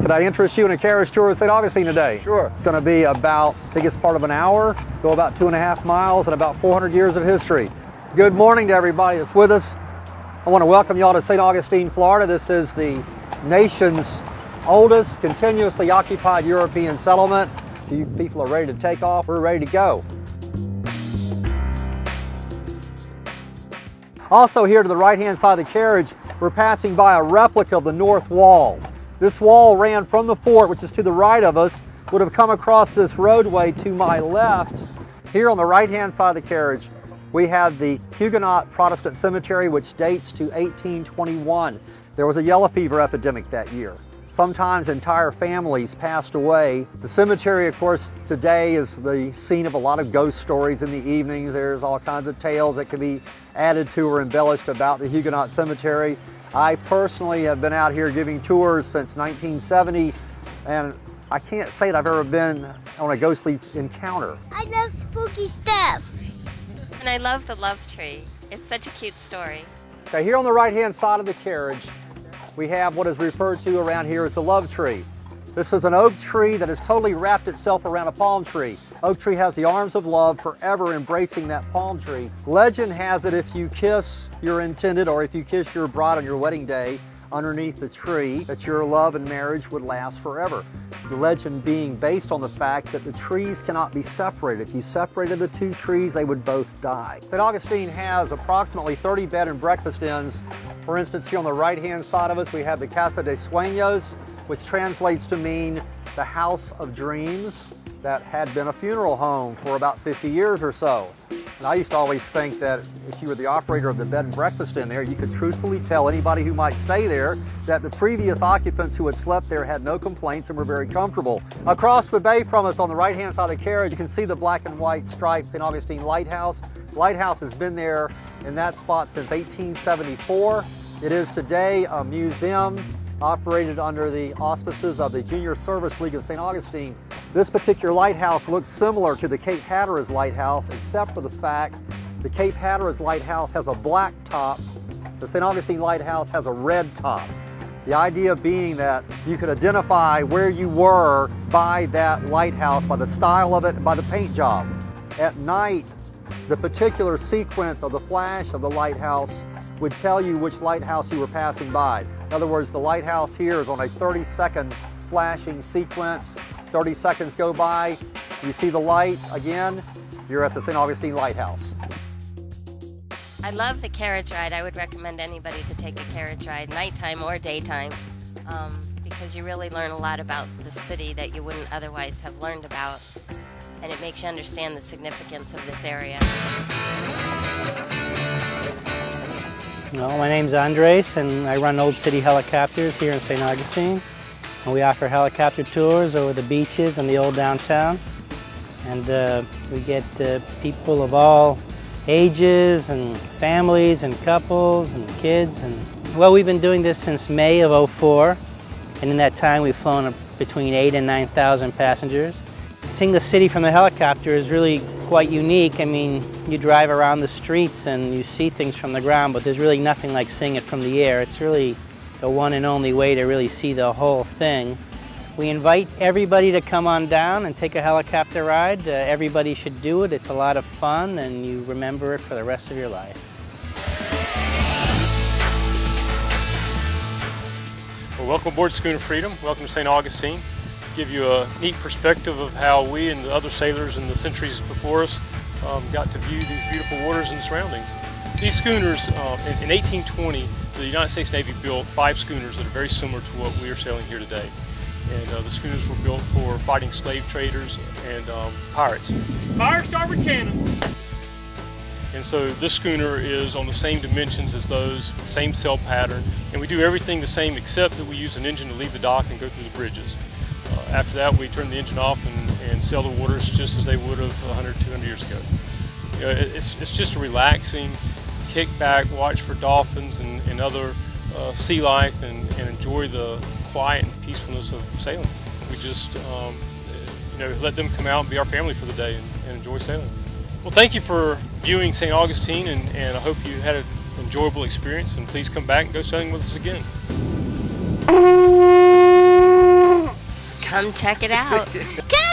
Could I interest you in a carriage tour of St. Augustine today? Sure. It's going to be about, I think it's part of an hour, go about 2.5 miles and about 400 years of history. Good morning to everybody that's with us. I want to welcome you all to St. Augustine, Florida. This is the nation's oldest continuously occupied European settlement. If you people are ready to take off, we're ready to go. Also here to the right-hand side of the carriage, we're passing by a replica of the north wall. This wall ran from the fort, which is to the right of us, would have come across this roadway to my left. Here on the right-hand side of the carriage, we have the Huguenot Protestant cemetery, which dates to 1821. There was a yellow fever epidemic that year. Sometimes entire families passed away. The cemetery, of course, today is the scene of a lot of ghost stories in the evenings. There's all kinds of tales that can be added to or embellished about the Huguenot cemetery. I personally have been out here giving tours since 1970, and I can't say that I've ever been on a ghostly encounter. I love spooky stuff. And I love the love tree. It's such a cute story. Okay, here on the right-hand side of the carriage, we have what is referred to around here as the love tree. This is an oak tree that has totally wrapped itself around a palm tree. Oak tree has the arms of love forever embracing that palm tree. Legend has it if you kiss your intended or if you kiss your bride on your wedding day underneath the tree, that your love and marriage would last forever. The legend being based on the fact that the trees cannot be separated. If you separated the two trees, they would both die. St. Augustine has approximately 30 bed and breakfast inns. For instance, here on the right-hand side of us, we have the Casa de Sueños, which translates to mean the house of dreams, that had been a funeral home for about 50 years or so. And I used to always think that if you were the operator of the bed and breakfast in there, you could truthfully tell anybody who might stay there that the previous occupants who had slept there had no complaints and were very comfortable. Across the bay from us on the right-hand side of the carriage, you can see the black and white striped St. Augustine Lighthouse. The lighthouse has been there in that spot since 1874. It is today a museum operated under the auspices of the Junior Service League of St. Augustine. This particular lighthouse looks similar to the Cape Hatteras lighthouse, except for the fact the Cape Hatteras lighthouse has a black top, the St. Augustine lighthouse has a red top. The idea being that you could identify where you were by that lighthouse, by the style of it, and by the paint job. At night, the particular sequence of the flash of the lighthouse would tell you which lighthouse you were passing by. In other words, the lighthouse here is on a 30-second flashing sequence. 30 seconds go by, you see the light again, you're at the St. Augustine Lighthouse. I love the carriage ride. I would recommend anybody to take a carriage ride, nighttime or daytime, because you really learn a lot about the city that you wouldn't otherwise have learned about, and it makes you understand the significance of this area. Well, my name's Andres, and I run Old City Helicopters here in St. Augustine. And we offer helicopter tours over the beaches and the old downtown. And we get people of all ages and families and couples and kids. And well, we've been doing this since May of '04. And in that time, we've flown between 8,000 and 9,000 passengers. Seeing the city from the helicopter is really quite unique. I mean, you drive around the streets and you see things from the ground, but there's really nothing like seeing it from the air. It's really the one and only way to really see the whole thing. We invite everybody to come on down and take a helicopter ride. Everybody should do it. It's a lot of fun, and you remember it for the rest of your life. Well, welcome aboard Schooner Freedom. Welcome to St. Augustine. Give you a neat perspective of how we and the other sailors in the centuries before us got to view these beautiful waters and surroundings. These schooners, in 1820, the United States Navy built 5 schooners that are very similar to what we are sailing here today. And the schooners were built for fighting slave traders and pirates. Fire starboard cannon. And so this schooner is on the same dimensions as those, same sail pattern, and we do everything the same except that we use an engine to leave the dock and go through the bridges. After that, we turn the engine off and sail the waters just as they would have 100, 200 years ago. You know, it's just a relaxing, kick back, watch for dolphins and other sea life, and enjoy the quiet and peacefulness of sailing. We just let them come out and be our family for the day and enjoy sailing. Well, thank you for viewing St. Augustine, and I hope you had an enjoyable experience, and please come back and go sailing with us again. Come check it out. Come